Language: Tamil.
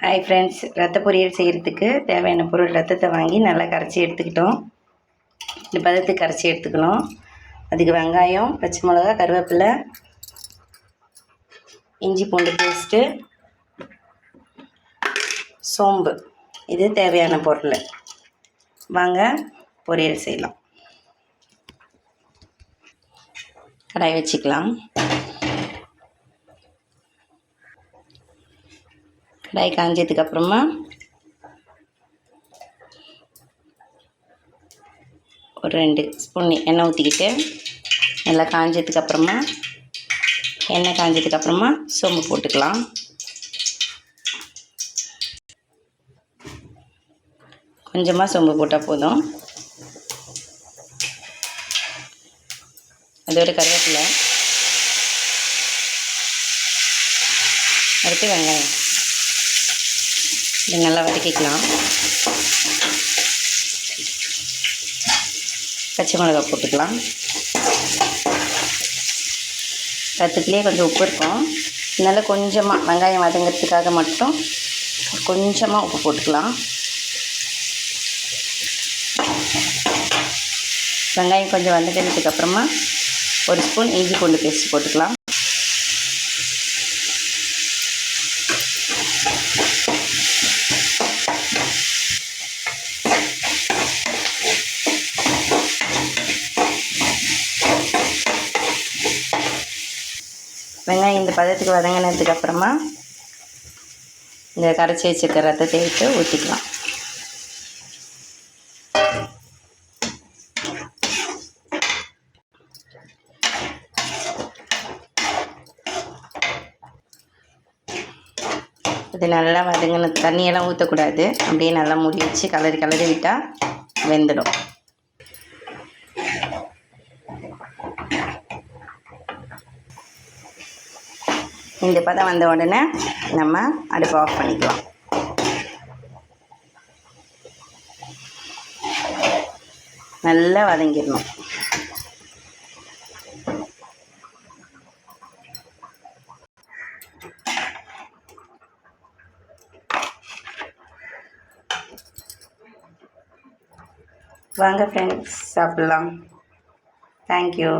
ஹாய் ஃப்ரெண்ட்ஸ், ரத்த பொரியல் செய்கிறதுக்கு தேவையான பொருள் ரத்தத்தை வாங்கி நல்லா கரைச்சி எடுத்துக்கிட்டோம். இந்த பதத்துக்கு கரைச்சி எடுத்துக்கணும். அதுக்கு வெங்காயம், பச்சை மிளகா, கருவேப்பிலை, இஞ்சி பூண்டு பேஸ்ட்டு, சோம்பு, இது தேவையான பொருள். வாங்க பொரியல் செய்யலாம். கடாய் வச்சுக்கலாம். கடாய் காஞ்சதுக்கப்புறமா ஒரு 2 ஸ்பூன் எண்ணெய் ஊற்றிக்கிட்டு நல்லா காஞ்சதுக்கப்புறமா சோம்பு போட்டுக்கலாம். கொஞ்சமாக சோம்பு போட்டால் போதும். அதோட கருவேப்பிலை, அடுத்து வெங்காயம், இது நல்லா வதக்கிக்கலாம். பச்சை மிளகா போட்டுக்கலாம். ரத்தத்துலேயே கொஞ்சம் உப்பு இருக்கும், அதனால் கொஞ்சமாக வெங்காயம் வதங்கிறதுக்காக மட்டும் கொஞ்சமாக உப்பு போட்டுக்கலாம். வெங்காயம் கொஞ்சம் வதங்கினதுக்கப்புறமா 1 ஸ்பூன் இஞ்சி பூண்டு பேஸ்ட் போட்டுக்கலாம். வெங்காயம் இந்த பதத்துக்கு வதங்கினதுக்கப்புறமா இந்த கரைச்சி வச்சுருக்க ரத்தத்தை எடுத்து ஊற்றிக்கலாம். இது நல்லா வதங்கின தண்ணியெல்லாம் ஊற்றக்கூடாது, அப்படியே நல்லா மூடி வச்சு கலரி விட்டால் வெந்துடும். இந்த பதம் வந்த உடனே நம்ம அடுப்பை ஆஃப் பண்ணிக்கலாம். நல்லா வதங்கிடணும். வாங்க ஃப்ரெண்ட்ஸ், சாப்பிட்லாம். தேங்க்யூ.